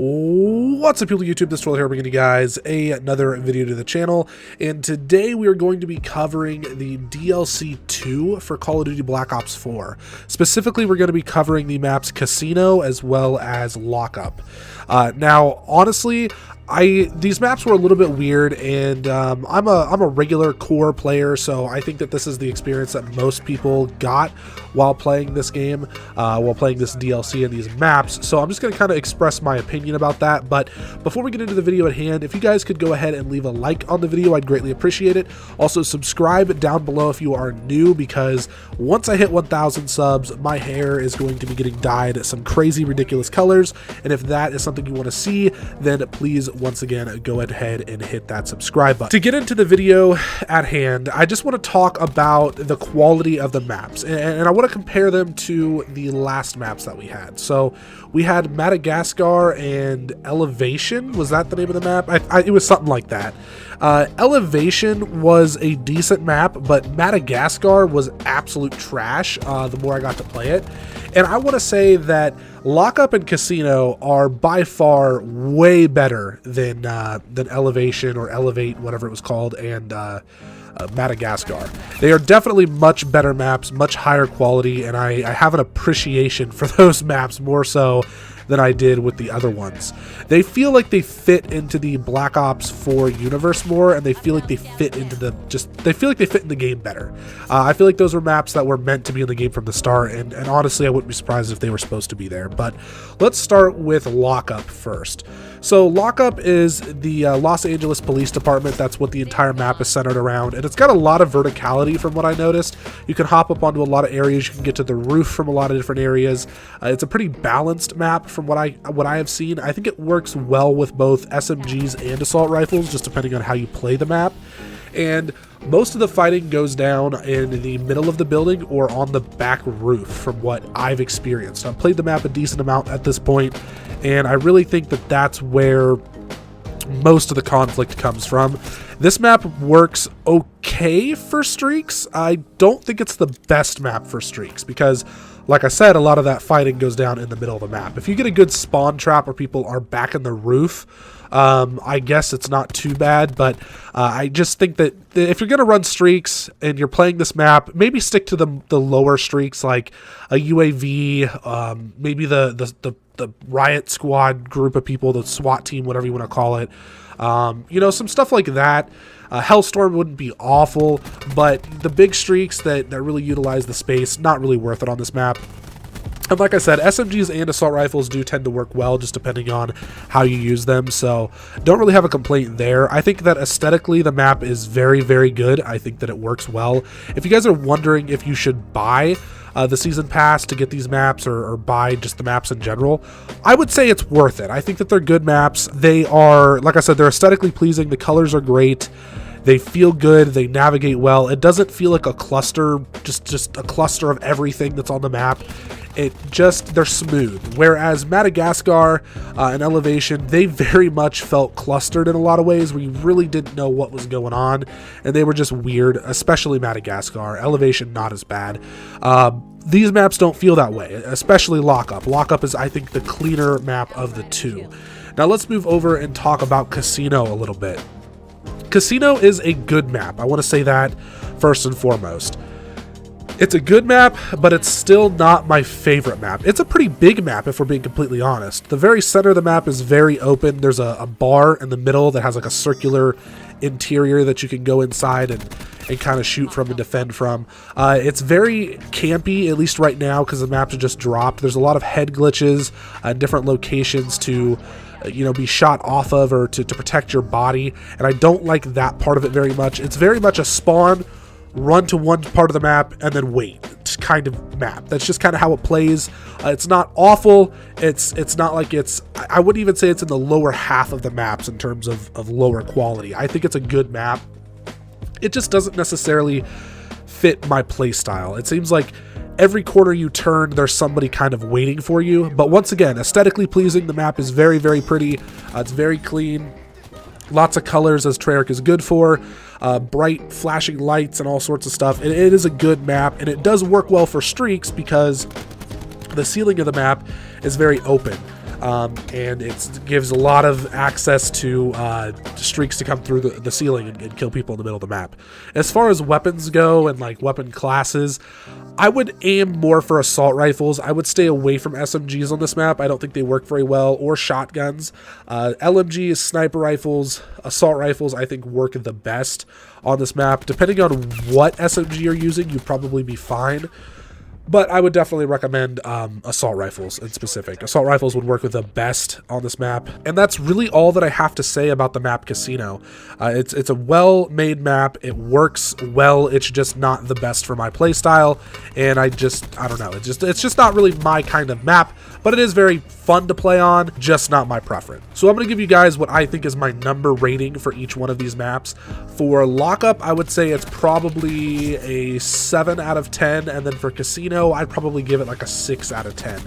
What's up, people of YouTube? This troll here bringing you guys another video to the channel, and today we are going to be covering the DLC 2 for Call of Duty Black Ops 4. Specifically, we're going to be covering the maps Casino as well as Lockup. Now, honestly, these maps were a little bit weird, and I'm a regular core player, so I think that this is the experience that most people got while playing this game, while playing this DLC and these maps. So I'm just going to kind of express my opinion about that. But before we get into the video at hand, if you guys could go ahead and leave a like on the video, I'd greatly appreciate it. Also, subscribe down below if you are new, because once I hit 1,000 subs, my hair is going to be getting dyed some crazy, ridiculous colors. And if that is something you want to see, then please, once again, go ahead and hit that subscribe button. To get into the video at hand, I just want to talk about the quality of the maps, and I want to compare them to the last maps that we had. So we had Madagascar and Elevation. Was that the name of the map? It was something like that. Elevation was a decent map, but Madagascar was absolute trash the more I got to play it. And I want to say that Lockup and Casino are by far way better than Elevation or Elevate, whatever it was called, and Madagascar. They are definitely much better maps, much higher quality, and I have an appreciation for those maps more so than I did with the other ones. They feel like they fit into the Black Ops 4 universe more, and they feel like they fit into they feel like they fit in the game better. I feel like those were maps that were meant to be in the game from the start, and honestly, I wouldn't be surprised if they were supposed to be there. But let's start with Lockup first. So Lockup is the Los Angeles Police Department. That's what the entire map is centered around, and it's got a lot of verticality from what I noticed. You can hop up onto a lot of areas. You can get to the roof from a lot of different areas. It's a pretty balanced map from what I have seen. I think it works well with both SMGs and assault rifles, just depending on how you play the map. And most of the fighting goes down in the middle of the building or on the back roof from what I've experienced. I've played the map a decent amount at this point, and I really think that that's where most of the conflict comes from. This map works okay for streaks. I don't think it's the best map for streaks because, like I said, a lot of that fighting goes down in the middle of the map. If you get a good spawn trap where people are back in the roof, I guess it's not too bad, but I just think that if you're going to run streaks and you're playing this map, maybe stick to the lower streaks like a UAV, maybe the riot squad group of people, the SWAT team, whatever you want to call it. You know, some stuff like that. Hellstorm wouldn't be awful, but the big streaks that really utilize the space, not really worth it on this map. And like I said, SMGs and assault rifles do tend to work well, just depending on how you use them, so don't really have a complaint there. I think that aesthetically the map is very, very good. I think that it works well. If you guys are wondering if you should buy the season pass to get these maps or buy just the maps in general, I would say it's worth it. I think that they're good maps. They are, like I said, they're aesthetically pleasing. The colors are great. They feel good. They navigate well. It doesn't feel like a cluster, just a cluster of everything that's on the map. They're smooth. Whereas Madagascar and Elevation, they very much felt clustered in a lot of ways where you really didn't know what was going on, and they were just weird, especially Madagascar. Elevation, not as bad. These maps don't feel that way, especially Lockup. Lockup is, I think, the cleaner map of the two. Now let's move over and talk about Casino a little bit. Casino is a good map. I want to say that first and foremost. It's a good map, but it's still not my favorite map. It's a pretty big map, if we're being completely honest. The very center of the map is very open. There's a bar in the middle that has like a circular interior that you can go inside and kind of shoot from and defend from. It's very campy, at least right now, because the maps are just dropped. There's a lot of head glitches, different locations to be shot off of or to protect your body, and I don't like that part of it very much. It's very much a spawn, run to one part of the map, and then wait kind of map. That's just kind of how it plays. It's not awful. It's not like I wouldn't even say it's in the lower half of the maps in terms of lower quality. I think it's a good map. It just doesn't necessarily fit my play style. It seems like every corner you turn, there's somebody kind of waiting for you. But once again, aesthetically pleasing. The map is very, very pretty. It's very clean. Lots of colors, as Treyarch is good for. Bright flashing lights and all sorts of stuff. It is a good map, and it does work well for streaks because the ceiling of the map is very open. and it gives a lot of access to streaks to come through the ceiling and kill people in the middle of the map. As far as weapons go and like weapon classes, I would aim more for assault rifles. I would stay away from SMGs on this map. I don't think they work very well, or shotguns. LMGs, sniper rifles, assault rifles, I think work the best on this map. Depending on what SMG you're using, you'd probably be fine. But I would definitely recommend assault rifles in specific. Assault rifles would work with the best on this map. And that's really all that I have to say about the map Casino. It's a well-made map. It works well. It's just not the best for my playstyle. And I don't know. It's just not really my kind of map. But it is very fun to play on, just not my preference. So I'm going to give you guys what I think is my number rating for each one of these maps. For Lockup, I would say it's probably a 7 out of 10. And then for Casino, I'd probably give it like a 6 out of 10.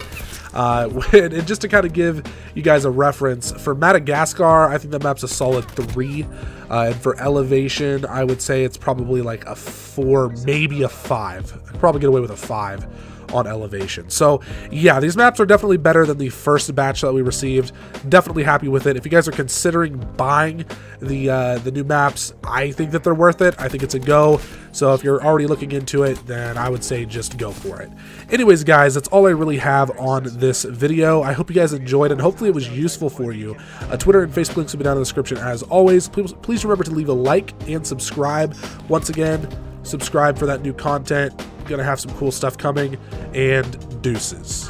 And just to kind of give you guys a reference, for Madagascar, I think the map's a solid 3. And for Elevation, I would say it's probably like a 4, maybe a 5. I'd probably get away with a 5 on Elevation. So yeah, these maps are definitely better than the first batch that we received. Definitely happy with it. If you guys are considering buying the new maps, I think that they're worth it. I think it's a go. So if you're already looking into it, then I would say just go for it. Anyways, guys, that's all I really have on this video. I hope you guys enjoyed it, and hopefully it was useful for you. Twitter and Facebook links will be down in the description as always. Please remember to leave a like and subscribe. Once again, subscribe for that new content. Gonna have some cool stuff coming, and deuces.